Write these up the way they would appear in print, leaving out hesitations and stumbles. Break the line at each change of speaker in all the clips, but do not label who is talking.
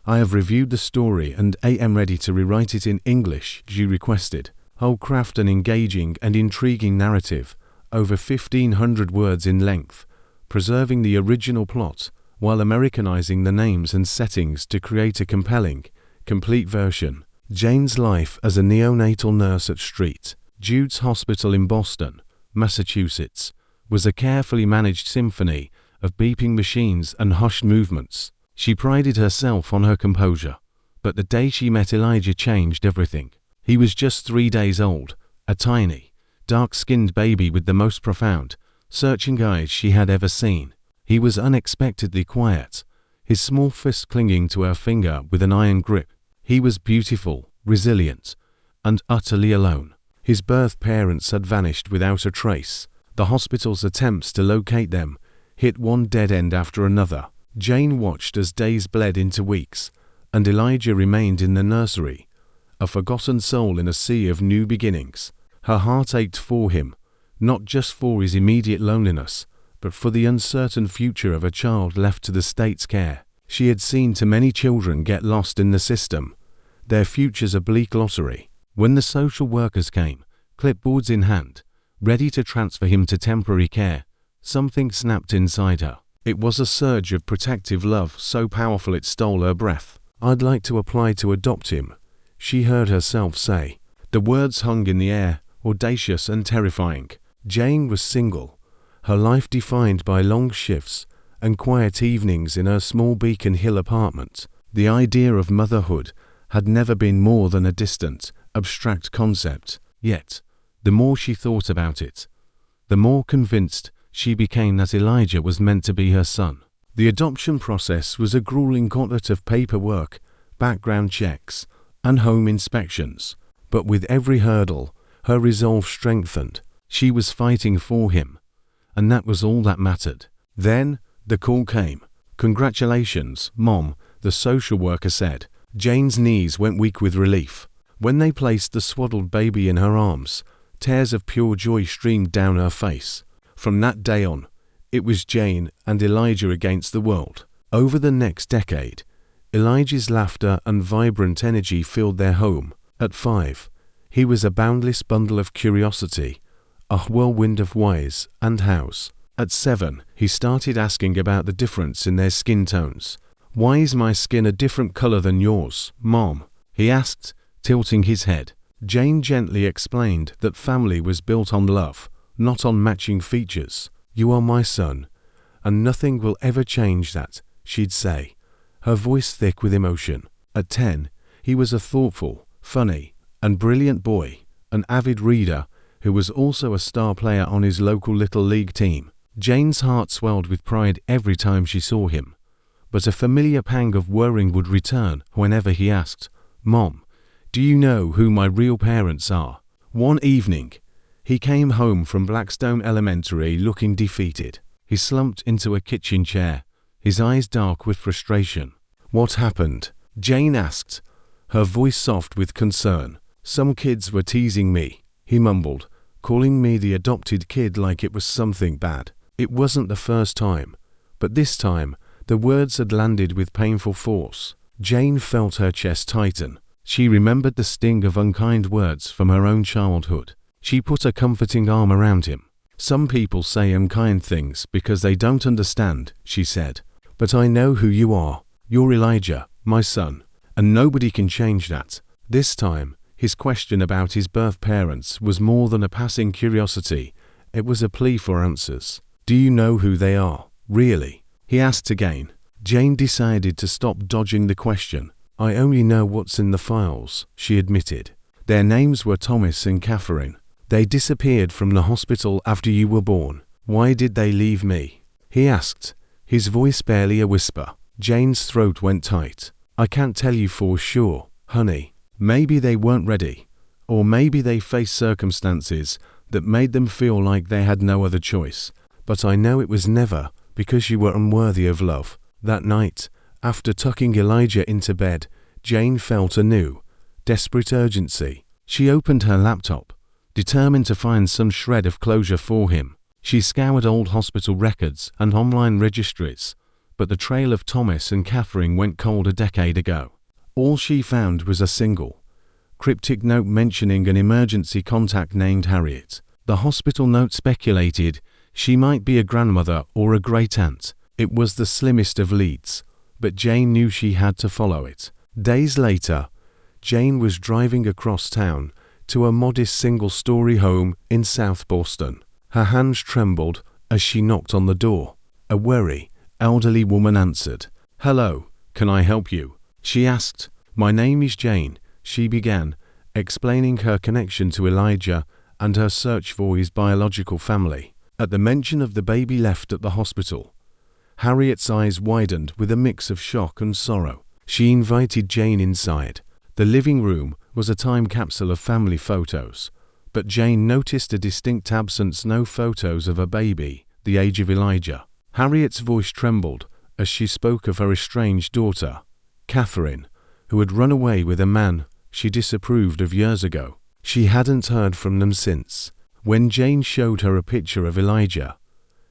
I have reviewed the story and am ready to rewrite it in English, she requested. I'll craft an engaging and intriguing narrative, over 1,500 words in length, preserving the original plot, while Americanizing the names and settings to create a compelling, complete version. Jane's life as a neonatal nurse at St. Jude's Hospital in Boston, Massachusetts, was a carefully managed symphony of beeping machines and hushed movements. She prided herself on her composure, but the day she met Elijah changed everything. He was just 3 days old, a tiny, dark-skinned baby with the most profound, searching eyes she had ever seen. He was unexpectedly quiet, his small fist clinging to her finger with an iron grip. He was beautiful, resilient, and utterly alone. His birth parents had vanished without a trace. The hospital's attempts to locate them hit one dead end after another. Jane watched as days bled into weeks, and Elijah remained in the nursery, a forgotten soul in a sea of new beginnings. Her heart ached for him, not just for his immediate loneliness, but for the uncertain future of a child left to the state's care. She had seen too many children get lost in the system, their futures a bleak lottery. When the social workers came, clipboards in hand, ready to transfer him to temporary care, something snapped inside her. It was a surge of protective love so powerful it stole her breath. "I'd like to apply to adopt him," she heard herself say. The words hung in the air, audacious and terrifying. Jane was single, her life defined by long shifts and quiet evenings in her small Beacon Hill apartment. The idea of motherhood had never been more than a distant, abstract concept. Yet, the more she thought about it, the more convinced she became that Elijah was meant to be her son. The adoption process was a grueling gauntlet of paperwork, background checks, and home inspections. But with every hurdle, her resolve strengthened. She was fighting for him, and that was all that mattered. Then, the call came. "Congratulations, Mom," the social worker said. Jane's knees went weak with relief. When they placed the swaddled baby in her arms, tears of pure joy streamed down her face. From that day on, it was Jane and Elijah against the world. Over the next decade, Elijah's laughter and vibrant energy filled their home. At 5, he was a boundless bundle of curiosity, a whirlwind of whys and hows. At 7, he started asking about the difference in their skin tones. "Why is my skin a different color than yours, Mom?" he asked, tilting his head. Jane gently explained that family was built on love, not on matching features. "You are my son, and nothing will ever change that," she'd say, her voice thick with emotion. At 10, he was a thoughtful, funny, and brilliant boy, an avid reader who was also a star player on his local Little League team. Jane's heart swelled with pride every time she saw him, but a familiar pang of worrying would return whenever he asked, "Mom, do you know who my real parents are?" One evening, he came home from Blackstone Elementary looking defeated. He slumped into a kitchen chair, his eyes dark with frustration. "What happened?" Jane asked, her voice soft with concern. "Some kids were teasing me," he mumbled, calling me the adopted kid like it was something bad. It wasn't the first time, but this time, the words had landed with painful force. Jane felt her chest tighten. She remembered the sting of unkind words from her own childhood. She put a comforting arm around him. "Some people say unkind things because they don't understand," she said. "But I know who you are. You're Elijah, my son, and nobody can change that." This time, his question about his birth parents was more than a passing curiosity. It was a plea for answers. "Do you know who they are, really?" he asked again. Jane decided to stop dodging the question. "I only know what's in the files," she admitted. "Their names were Thomas and Catherine. They disappeared from the hospital after you were born." "Why did they leave me?" he asked, his voice barely a whisper. Jane's throat went tight. "I can't tell you for sure, honey. Maybe they weren't ready, or maybe they faced circumstances that made them feel like they had no other choice. But I know it was never because you were unworthy of love." That night, after tucking Elijah into bed, Jane felt a new, desperate urgency. She opened her laptop, determined to find some shred of closure for him. She scoured old hospital records and online registries, but the trail of Thomas and Catherine went cold a decade ago. All she found was a single, cryptic note mentioning an emergency contact named Harriet. The hospital note speculated she might be a grandmother or a great-aunt. It was the slimmest of leads, but Jane knew she had to follow it. Days later, Jane was driving across town to a modest single-story home in South Boston. Her hands trembled as she knocked on the door. A wary, elderly woman answered. "Hello, can I help you?" she asked. "My name is Jane," she began, explaining her connection to Elijah and her search for his biological family. At the mention of the baby left at the hospital, Harriet's eyes widened with a mix of shock and sorrow. She invited Jane inside. The living room was a time capsule of family photos, but Jane noticed a distinct absence: no photos of a baby the age of Elijah. Harriet's voice trembled as she spoke of her estranged daughter, Catherine, who had run away with a man she disapproved of years ago. She hadn't heard from them since. When Jane showed her a picture of Elijah,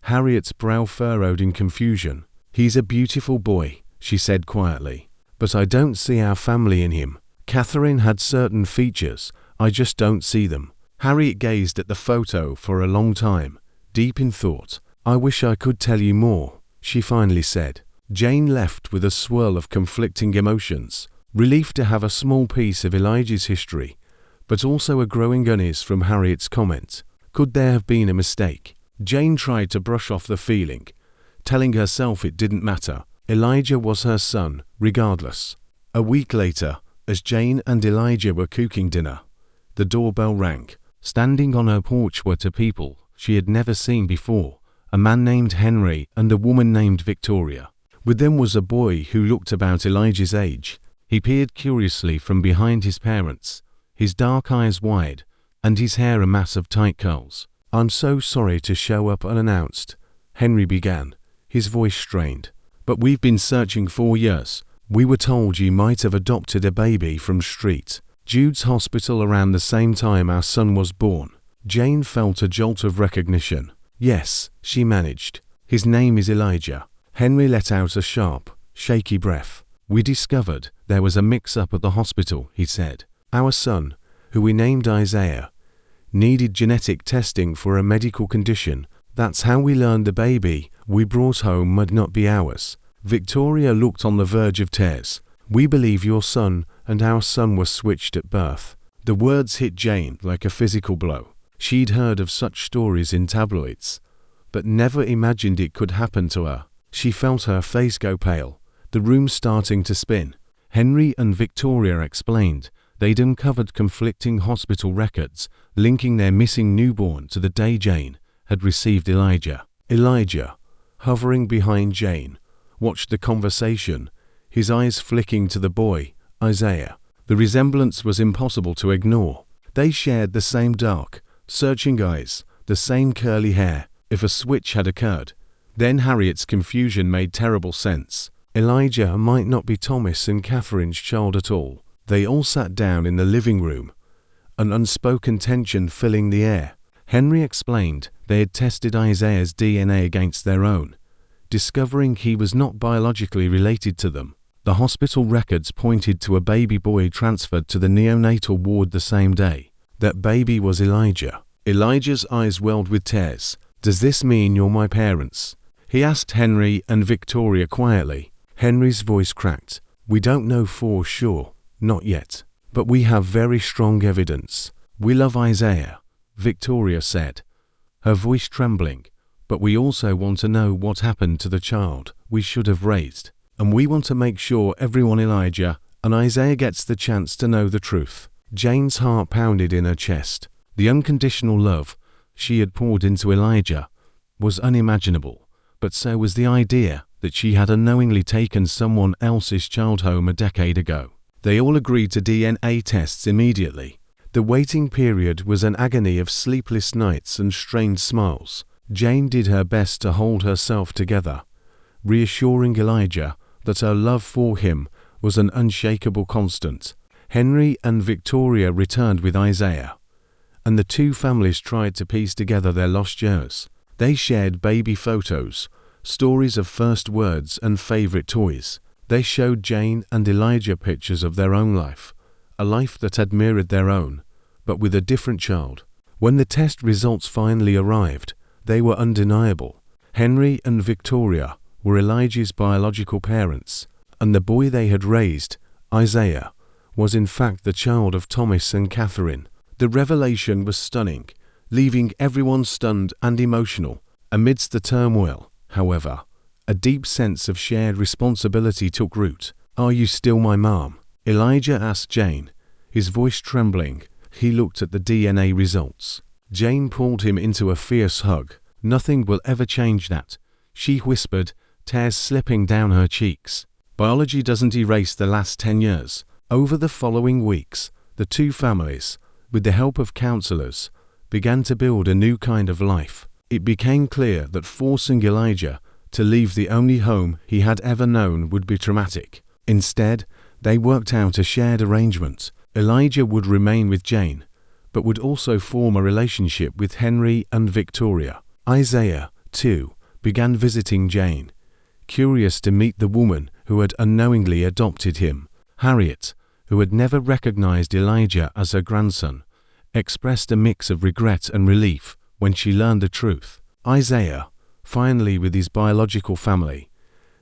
Harriet's brow furrowed in confusion. "He's a beautiful boy," she said quietly, "but I don't see our family in him. Catherine had certain features, I just don't see them." Harriet gazed at the photo for a long time, deep in thought. "I wish I could tell you more," she finally said. Jane left with a swirl of conflicting emotions, relief to have a small piece of Elijah's history, but also a growing unease from Harriet's comment. Could there have been a mistake? Jane tried to brush off the feeling, telling herself it didn't matter. Elijah was her son, regardless. A week later, as Jane and Elijah were cooking dinner, the doorbell rang. Standing on her porch were two people she had never seen before, a man named Henry and a woman named Victoria. With them was a boy who looked about Elijah's age. He peered curiously from behind his parents, his dark eyes wide, and his hair a mass of tight curls. "I'm so sorry to show up unannounced," Henry began, his voice strained. "But we've been searching for years. We were told you might have adopted a baby from street Jude's hospital around the same time our son was born." Jane felt a jolt of recognition. "Yes," she managed. "His name is Elijah." Henry let out a sharp, shaky breath. "We discovered there was a mix-up at the hospital," he said. "Our son, who we named Isaiah, needed genetic testing for a medical condition. That's how we learned the baby we brought home might not be ours." Victoria looked on the verge of tears. "We believe your son and our son were switched at birth." The words hit Jane like a physical blow. She'd heard of such stories in tabloids, but never imagined it could happen to her. She felt her face go pale, the room starting to spin. Henry and Victoria explained they'd uncovered conflicting hospital records linking their missing newborn to the day Jane had received Elijah. Elijah, hovering behind Jane, watched the conversation, his eyes flicking to the boy, Isaiah. The resemblance was impossible to ignore. They shared the same dark, searching eyes, the same curly hair. If a switch had occurred, then Harriet's confusion made terrible sense. Elijah might not be Thomas and Catherine's child at all. They all sat down in the living room, an unspoken tension filling the air. Henry explained they had tested Isaiah's DNA against their own, discovering he was not biologically related to them. The hospital records pointed to a baby boy transferred to the neonatal ward the same day. That baby was Elijah. Elijah's eyes welled with tears. "Does this mean you're my parents?" he asked Henry and Victoria quietly. Henry's voice cracked. "We don't know for sure, not yet. But we have very strong evidence. We love Isaiah," Victoria said, her voice trembling. "But we also want to know what happened to the child we should have raised. And we want to make sure everyone Elijah and Isaiah gets the chance to know the truth." Jane's heart pounded in her chest. The unconditional love she had poured into Elijah was unimaginable, but so was the idea that she had unknowingly taken someone else's child home a decade ago. They all agreed to DNA tests immediately. The waiting period was an agony of sleepless nights and strained smiles. Jane did her best to hold herself together, reassuring Elijah that her love for him was an unshakable constant. Henry and Victoria returned with Isaiah, and the two families tried to piece together their lost years. They shared baby photos, stories of first words and favorite toys. They showed Jane and Elijah pictures of their own life, a life that had mirrored their own, but with a different child. When the test results finally arrived, they were undeniable. Henry and Victoria were Elijah's biological parents, and the boy they had raised, Isaiah, was in fact the child of Thomas and Catherine. The revelation was stunning, leaving everyone stunned and emotional. Amidst the turmoil, however, a deep sense of shared responsibility took root. "Are you still my mom?" Elijah asked Jane, his voice trembling. He looked at the DNA results. Jane pulled him into a fierce hug. "Nothing will ever change that," she whispered, tears slipping down her cheeks. Biology doesn't erase the last 10 years. Over the following weeks, the two families, with the help of counselors, began to build a new kind of life. It became clear that forcing Elijah to leave the only home he had ever known would be traumatic. Instead, they worked out a shared arrangement. Elijah would remain with Jane, but would also form a relationship with Henry and Victoria. Isaiah, too, began visiting Jane, curious to meet the woman who had unknowingly adopted him. Harriet, who had never recognized Elijah as her grandson, expressed a mix of regret and relief when she learned the truth. Isaiah, finally with his biological family,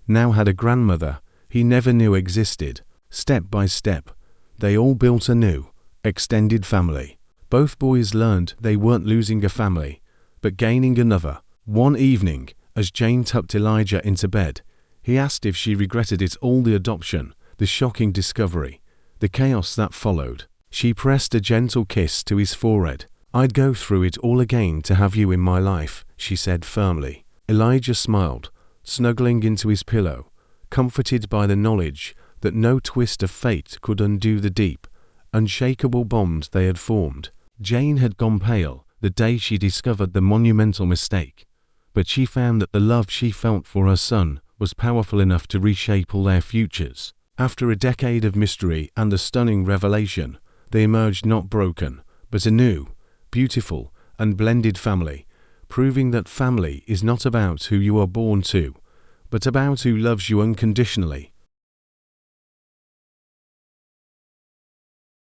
now had a grandmother he never knew existed. Step by step, they all built a new, extended family. Both boys learned they weren't losing a family, but gaining another. One evening, as Jane tucked Elijah into bed, he asked if she regretted it all: the adoption, the shocking discovery, the chaos that followed. She pressed a gentle kiss to his forehead. "I'd go through it all again to have you in my life," she said firmly. Elijah smiled, snuggling into his pillow, comforted by the knowledge that no twist of fate could undo the deep, unshakable bond they had formed. Jane had gone pale the day she discovered the monumental mistake, but she found that the love she felt for her son was powerful enough to reshape all their futures. After a decade of mystery and a stunning revelation, they emerged not broken, but a new, beautiful, and blended family, proving that family is not about who you are born to, but about who loves you unconditionally.